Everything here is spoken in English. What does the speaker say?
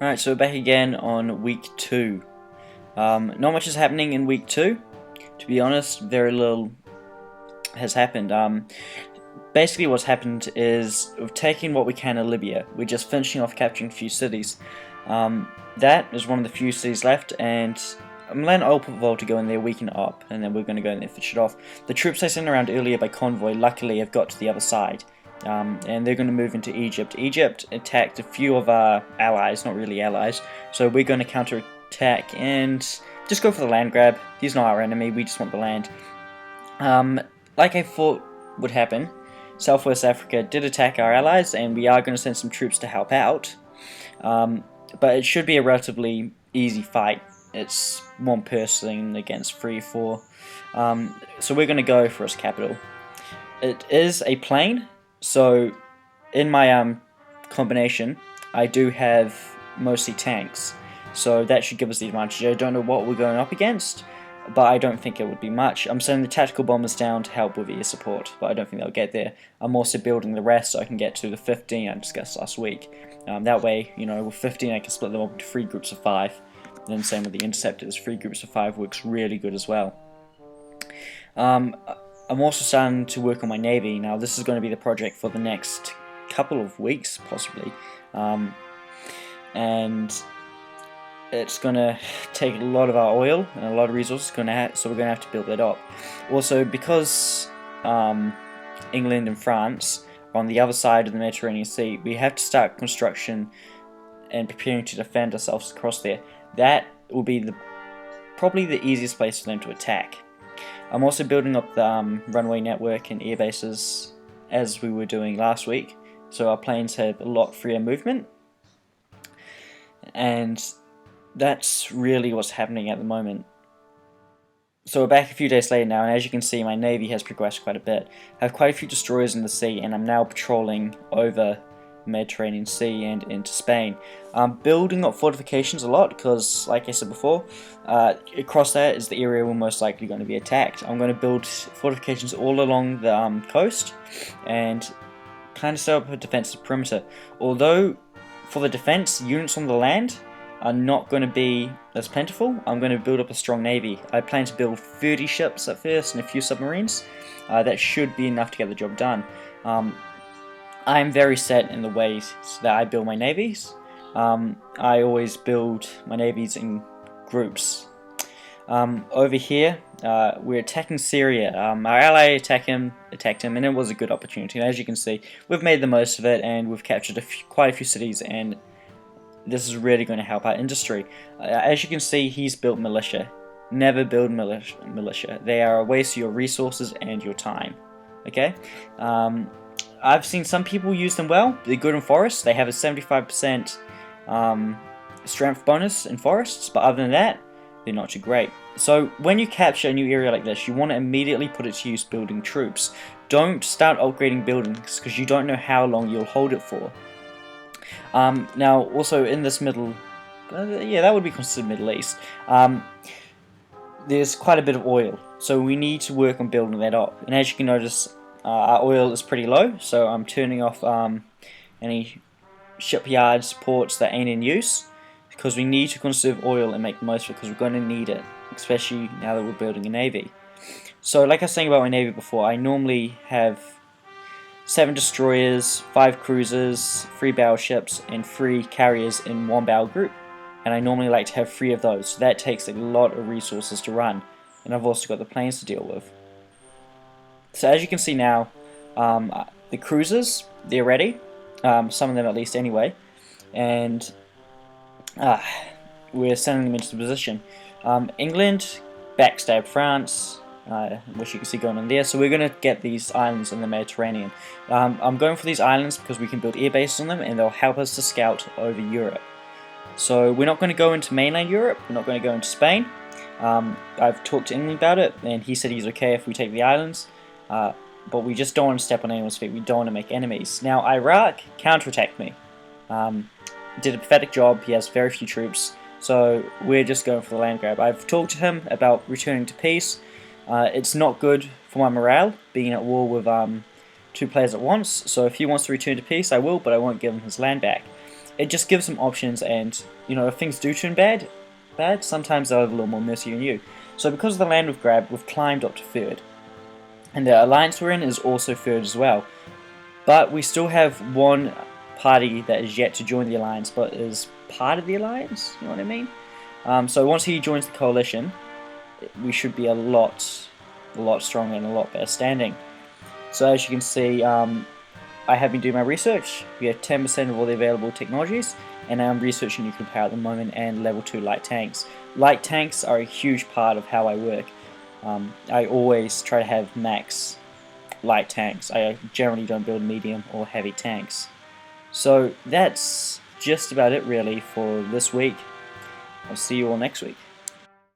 Alright, so we're back again on week 2. Not much is happening in week 2. To be honest, very little has happened. Basically what's happened is we've taken what we can of Libya. We're just finishing off capturing a few cities. That is one of the few cities left, and I'm letting Naval to go in there, weaken it up, and then we're going to go in there and finish it off. The troops I sent around earlier by convoy luckily have got to the other side. And they're going to move into Egypt. Egypt attacked a few of our allies, not really allies, so we're going to counter-attack and just go for the land grab. He's not our enemy, we just want the land. Like I thought would happen, Southwest Africa did attack our allies, and we are going to send some troops to help out. But it should be a relatively easy fight. It's one person against 3 or 4. So we're going to go for its capital. It is a plain. So, in my combination, I do have mostly tanks, so that should give us the advantage. I don't know what we're going up against, but I don't think it would be much. I'm sending the tactical bombers down to help with air support, but I don't think they'll get there. I'm also building the rest so I can get to the 15 I discussed last week. That way, you know, with 15 I can split them up into 3 groups of 5, and then same with the interceptors. 3 groups of 5 works really good as well. I'm also starting to work on my navy. Now this is going to be the project for the next couple of weeks, possibly, and it's going to take a lot of our oil and a lot of resources, so we're going to have to build that up. Also, because England and France are on the other side of the Mediterranean Sea, we have to start construction and preparing to defend ourselves across there. That will be probably the easiest place for them to attack. I'm also building up the runway network and air bases as we were doing last week, so our planes have a lot freer movement, and that's really what's happening at the moment. So we're back a few days later now, and as you can see, my navy has progressed quite a bit. I have quite a few destroyers in the sea, and I'm now patrolling over the Mediterranean Sea and into Spain. I'm building up fortifications a lot because, like I said before, across that is the area we're most likely going to be attacked. I'm going to build fortifications all along the coast and kind of set up a defensive perimeter. Although for the defense, units on the land are not going to be as plentiful, I'm going to build up a strong navy. I plan to build 30 ships at first and a few submarines. That should be enough to get the job done. I'm very set in the ways that I build my navies. I always build my navies in groups. Over here, we're attacking Syria. Our ally attacked him, and it was a good opportunity. And as you can see, we've made the most of it, and we've captured quite a few cities, and this is really going to help our industry. As you can see, he's built militia. Never build militia. They are a waste of your resources and your time. Okay? I've seen some people use them well. They're good in forests. They have a 75% strength bonus in forests, but other than that, they're not too great. So when you capture a new area like this, you want to immediately put it to use building troops. Don't start upgrading buildings because you don't know how long you'll hold it for. Now, also in this middle, yeah, that would be considered Middle East. There's quite a bit of oil, so we need to work on building that up. And as you can notice, our oil is pretty low, so I'm turning off any shipyards, ports that ain't in use, because we need to conserve oil and make the most of it, because we're going to need it, especially now that we're building a navy. So like I was saying about my navy before, I normally have 7 destroyers, 5 cruisers, 3 battleships, and 3 carriers in one battle group, and I normally like to have 3 of those, so that takes a lot of resources to run, and I've also got the planes to deal with. So as you can see now, the cruisers, they're ready, some of them at least anyway, and we're sending them into the position. England backstabbed France, which you can see going on there, so we're going to get these islands in the Mediterranean. I'm going for these islands because we can build air bases on them and they'll help us to scout over Europe. So we're not going to go into mainland Europe, we're not going to go into Spain. I've talked to England about it, and he said he's okay if we take the islands. But we just don't want to step on anyone's feet. We don't want to make enemies. Now, Iraq counterattacked me. Did a pathetic job. He has very few troops. So we're just going for the land grab. I've talked to him about returning to peace. It's not good for my morale, being at war with 2 players at once. So if he wants to return to peace, I will, but I won't give him his land back. it just gives them options, and you know, if things do turn bad, sometimes they'll have a little more mercy on you. So because of the land we've grabbed, we've climbed up to 3rd, and the alliance we're in is also 3rd as well. But we still have one party that is yet to join the alliance, but is part of the alliance. You know what I mean? So once he joins the coalition, we should be a lot stronger and a lot better standing. So as you can see, I have been doing my research. We have 10% of all the available technologies, and I'm researching nuclear power at the moment and level 2 light tanks. Light tanks are a huge part of how I work. I always try to have max light tanks. I generally don't build medium or heavy tanks. So that's just about it really for this week. I'll see you all next week.